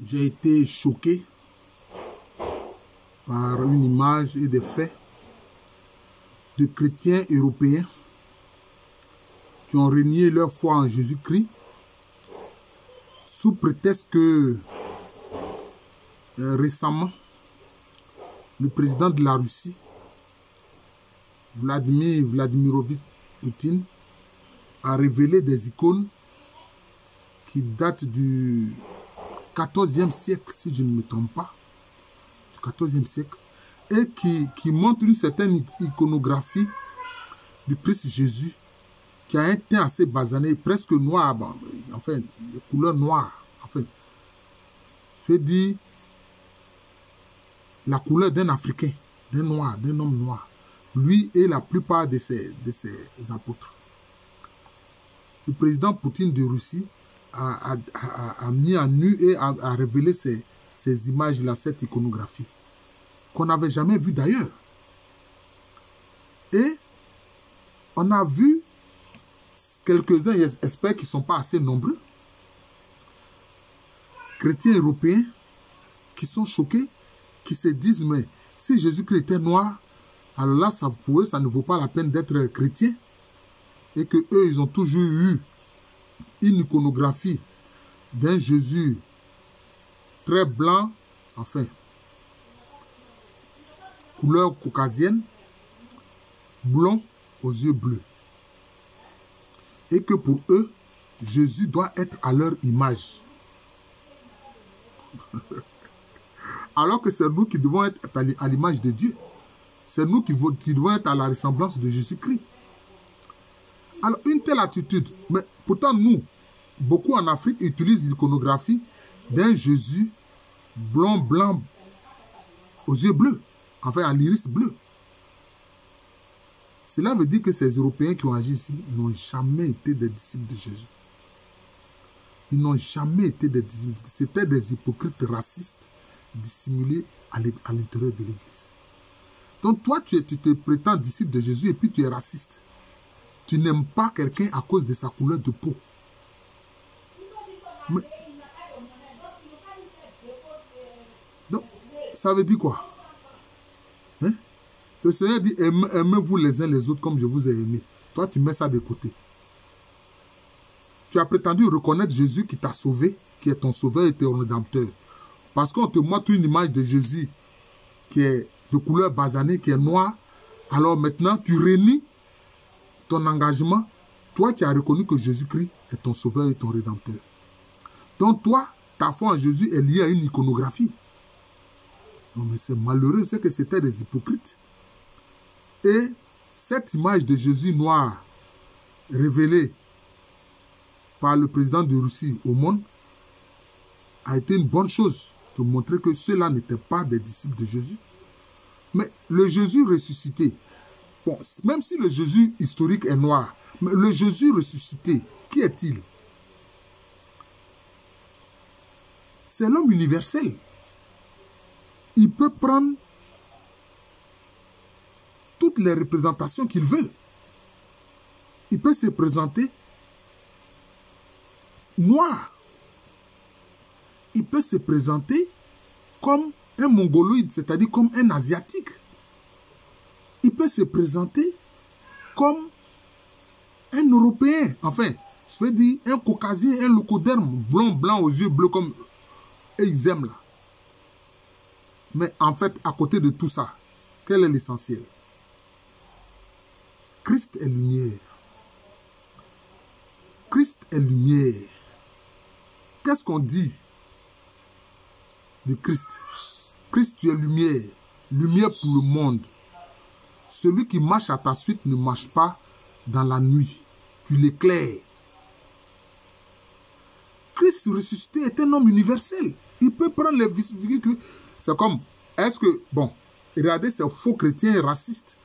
j'ai été choqué par une image et des faits de chrétiens européens qui ont renié leur foi en Jésus-Christ sous prétexte que récemment, le président de la Russie, Vladimir Vladimirovitch Poutine, a révélé des icônes qui datent du XIVe siècle, si je ne me trompe pas, du XIVe siècle, et qui montrent une certaine iconographie du Christ Jésus, qui a un teint assez basané, presque noir, enfin, de couleur noire, enfin, je veux dire, la couleur d'un Africain, d'un noir, d'un homme noir, lui et la plupart de ses apôtres. Le président Poutine de Russie a mis en nu et a révélé ces images-là, cette iconographie, qu'on n'avait jamais vue d'ailleurs. Et on a vu quelques-uns, j'espère qu'ils ne sont pas assez nombreux, chrétiens européens qui sont choqués, qui se disent, mais si Jésus-Christ était noir, alors là, pour eux, ça ne vaut pas la peine d'être chrétien. Et que eux, ils ont toujours eu une iconographie d'un Jésus très blanc, enfin, couleur caucasienne, blond aux yeux bleus. Et que pour eux, Jésus doit être à leur image. Alors que c'est nous qui devons être à l'image de Dieu. C'est nous qui devons être à la ressemblance de Jésus-Christ. Alors, une telle attitude, mais pourtant nous, beaucoup en Afrique utilisent l'iconographie d'un Jésus blond, blanc, aux yeux bleus, enfin à l'iris bleu. Cela veut dire que ces Européens qui ont agi ici n'ont jamais été des disciples de Jésus. Ils n'ont jamais été des disciples. C'était des hypocrites racistes dissimulés à l'intérieur de l'Église. Donc toi, tu te prétends disciple de Jésus et puis tu es raciste. Tu n'aimes pas quelqu'un à cause de sa couleur de peau. Mais, donc, ça veut dire quoi? Hein? Le Seigneur dit, aimez-vous les uns les autres comme je vous ai aimé. Toi, tu mets ça de côté. Tu as prétendu reconnaître Jésus qui t'a sauvé, qui est ton sauveur et ton rédempteur. Parce qu'on te montre une image de Jésus qui est de couleur basanée, qui est noire. Alors maintenant, tu renies ton engagement. Toi qui as reconnu que Jésus-Christ est ton sauveur et ton rédempteur. Donc toi, ta foi en Jésus est liée à une iconographie. Non mais c'est malheureux, c'est que c'était des hypocrites. Et cette image de Jésus noir révélée par le président de Russie au monde a été une bonne chose de montrer que ceux-là n'étaient pas des disciples de Jésus. Mais le Jésus ressuscité, bon, même si le Jésus historique est noir, mais le Jésus ressuscité, qui est-il? C'est l'homme universel. Il peut prendre toutes les représentations qu'il veut. Il peut se présenter noir. Il peut se présenter comme un mongoloïde, c'est-à-dire comme un asiatique. Il peut se présenter comme un Européen, enfin, je veux dire un caucasien, un locoderme, blond, blanc aux yeux bleus comme ils aiment là. Mais en fait, à côté de tout ça, quel est l'essentiel? Christ est lumière. Christ est lumière. Qu'est-ce qu'on dit de Christ? Christ, tu es lumière. Lumière pour le monde. Celui qui marche à ta suite ne marche pas dans la nuit. Tu l'éclaires. Christ ressuscité est un homme universel. Il peut prendre les véhicules. C'est comme, est-ce que, bon, regardez ces faux chrétiens racistes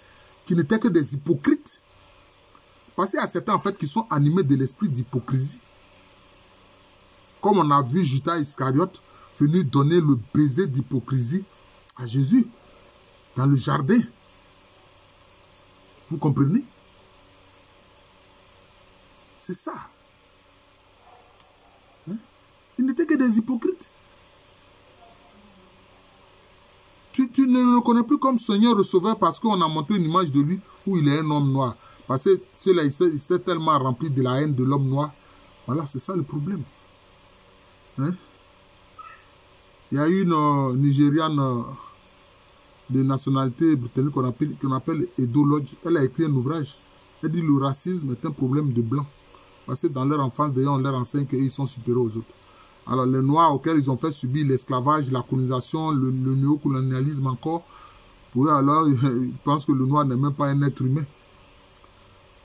qui n'étaient que des hypocrites. Parce qu'il y a certains, en fait, qui sont animés de l'esprit d'hypocrisie. Comme on a vu Judas Iscariote venu donner le baiser d'hypocrisie à Jésus dans le jardin. Vous comprenez? C'est ça. Hein? Ils n'étaient que des hypocrites. tu ne le reconnais plus comme Seigneur et Sauveur parce qu'on a monté une image de lui où il est un homme noir. Parce que celui-là, il s'est tellement rempli de la haine de l'homme noir. Voilà, c'est ça le problème. Hein? Il y a une Nigériane de nationalité britannique qu'on appelle Edo Lodge. Elle a écrit un ouvrage. Elle dit le racisme est un problème de blanc. Parce que dans leur enfance, d'ailleurs, on leur enseigne qu'ils sont supérieurs aux autres. Alors, les Noirs auxquels ils ont fait subir l'esclavage, la colonisation, le néocolonialisme encore, pour eux, alors, ils pensent que le Noir n'est même pas un être humain.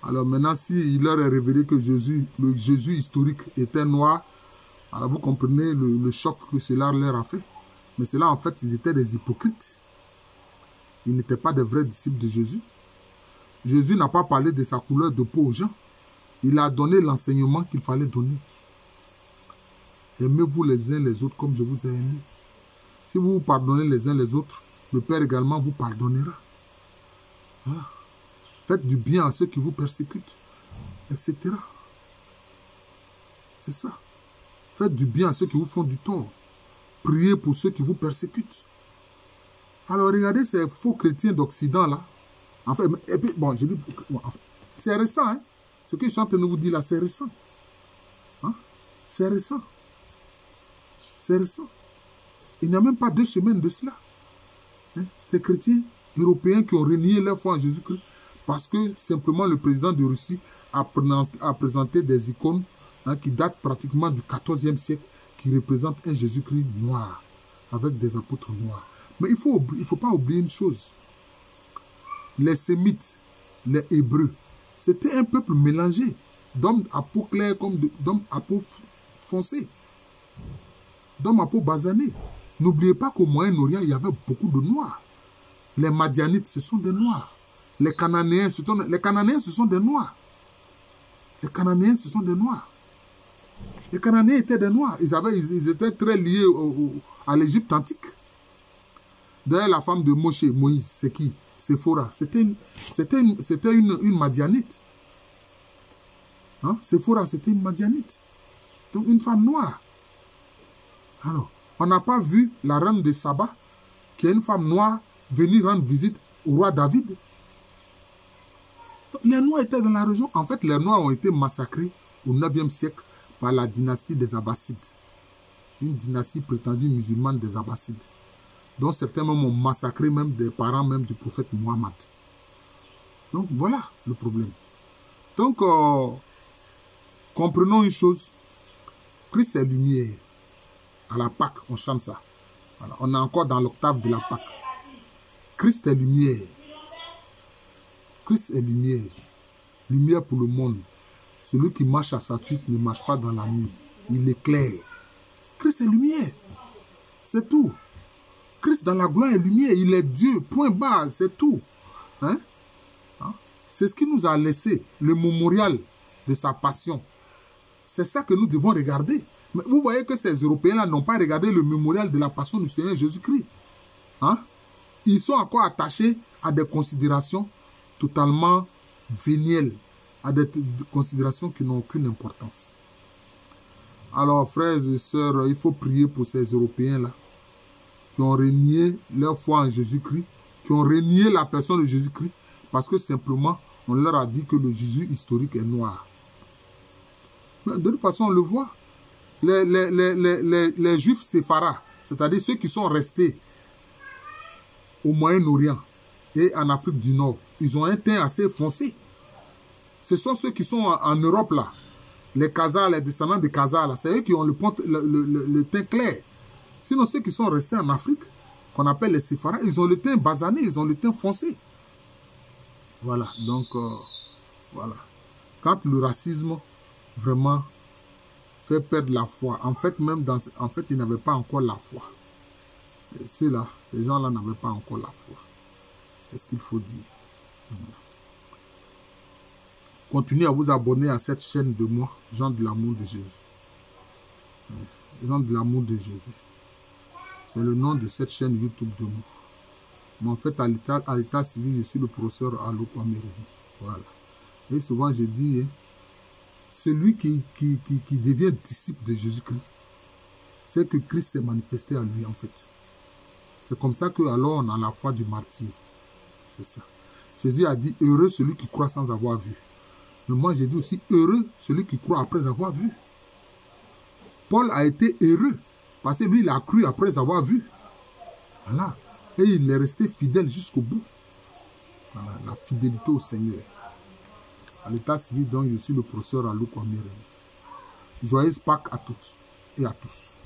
Alors maintenant, s'il leur est révélé que Jésus, le Jésus historique, était noir, alors vous comprenez le choc que cela leur a fait. Mais cela, en fait, ils étaient des hypocrites. Ils n'étaient pas des vrais disciples de Jésus. Jésus n'a pas parlé de sa couleur de peau aux gens. Il a donné l'enseignement qu'il fallait donner. Aimez-vous les uns les autres comme je vous ai aimé. Si vous vous pardonnez les uns les autres, le Père également vous pardonnera. Voilà. Faites du bien à ceux qui vous persécutent, etc. C'est ça. Faites du bien à ceux qui vous font du tort. Priez pour ceux qui vous persécutent. Alors regardez ces faux chrétiens d'Occident là. En fait, et puis, bon, je dis, c'est récent, hein. Ce que je suis en train de vous dire là, c'est récent. Hein? C'est récent. C'est récent. Il n'y a même pas 2 semaines de cela. Hein? Ces chrétiens européens qui ont renié leur foi en Jésus-Christ parce que simplement le président de Russie a présenté des icônes qui datent pratiquement du XIVe siècle qui représentent un Jésus-Christ noir avec des apôtres noirs. Mais il faut pas oublier une chose. Les Sémites, les Hébreux, c'était un peuple mélangé d'hommes à peau claire comme d'hommes à peau foncée, d'hommes à peau basanée. N'oubliez pas qu'au Moyen-Orient, il y avait beaucoup de Noirs. Les Madianites, ce sont des Noirs. Les Cananéens, ce sont des Noirs. Les Cananéens, ce sont des Noirs. Les Cananéens étaient des Noirs. Ils étaient très liés à l'Égypte antique. D'ailleurs, la femme de Moïse, c'est qui? Séphora. C'était une Madianite. Hein? Séphora, c'était une Madianite. Donc, une femme noire. Alors, on n'a pas vu la reine de Saba, qui est une femme noire, venir rendre visite au roi David. Donc, les Noirs étaient dans la région. En fait, les Noirs ont été massacrés au 9e siècle par la dynastie des Abbassides. Une dynastie prétendue musulmane des Abbassides, dont certains même ont massacré même des parents même du prophète Mohammed. Donc voilà le problème. Donc, comprenons une chose. Christ est lumière. À la Pâque, on chante ça. Voilà, on est encore dans l'octave de la Pâque. Christ est lumière. Christ est lumière. Lumière pour le monde. Celui qui marche à sa suite ne marche pas dans la nuit. Il éclaire. Christ est lumière. C'est tout. Christ dans la gloire est lumière. Il est Dieu. Point barre. C'est tout. Hein? Hein? C'est ce qui nous a laissé le mémorial de sa passion. C'est ça que nous devons regarder. Mais vous voyez que ces Européens-là n'ont pas regardé le mémorial de la passion du Seigneur Jésus-Christ. Hein? Ils sont encore attachés à des considérations totalement vénielles, à des considérations qui n'ont aucune importance. Alors, frères et sœurs, il faut prier pour ces Européens-là qui ont renié leur foi en Jésus-Christ, qui ont renié la personne de Jésus-Christ, parce que simplement, on leur a dit que le Jésus historique est noir. Mais de toute façon, on le voit. Les Juifs séfarades, c'est-à-dire ceux qui sont restés au Moyen-Orient et en Afrique du Nord, ils ont un teint assez foncé. Ce sont ceux qui sont en Europe, là. Les Khazars, les descendants des Khazars, c'est eux qui ont le teint clair. Sinon, ceux qui sont restés en Afrique, qu'on appelle les séfarades, ils ont le teint basané, ils ont le teint foncé. Voilà, donc, voilà. Quand le racisme, vraiment, fait perdre la foi, en fait, ils n'avaient pas encore la foi. Ceux-là, ces gens-là n'avaient pas encore la foi. C'est ce qu'il faut dire. Voilà. Continuez à vous abonner à cette chaîne de moi, Jean de l'amour de Jésus. Jean de l'amour de Jésus. C'est le nom de cette chaîne YouTube de moi. Mais en fait, à l'état civil, je suis le professeur Aloko Amérobi. Voilà. Et souvent, je dis, hein, celui qui devient disciple de Jésus-Christ, c'est que Christ s'est manifesté à lui, en fait. C'est comme ça que alors on a la foi du martyr. C'est ça. Jésus a dit, heureux celui qui croit sans avoir vu. Mais moi j'ai dit aussi, heureux celui qui croit après avoir vu. Paul a été heureux, parce que lui il a cru après avoir vu. Voilà. Et il est resté fidèle jusqu'au bout. Voilà, la fidélité au Seigneur. À l'état civil, donc je suis le professeur Alou Kwamire. Joyeuse Pâques à toutes et à tous.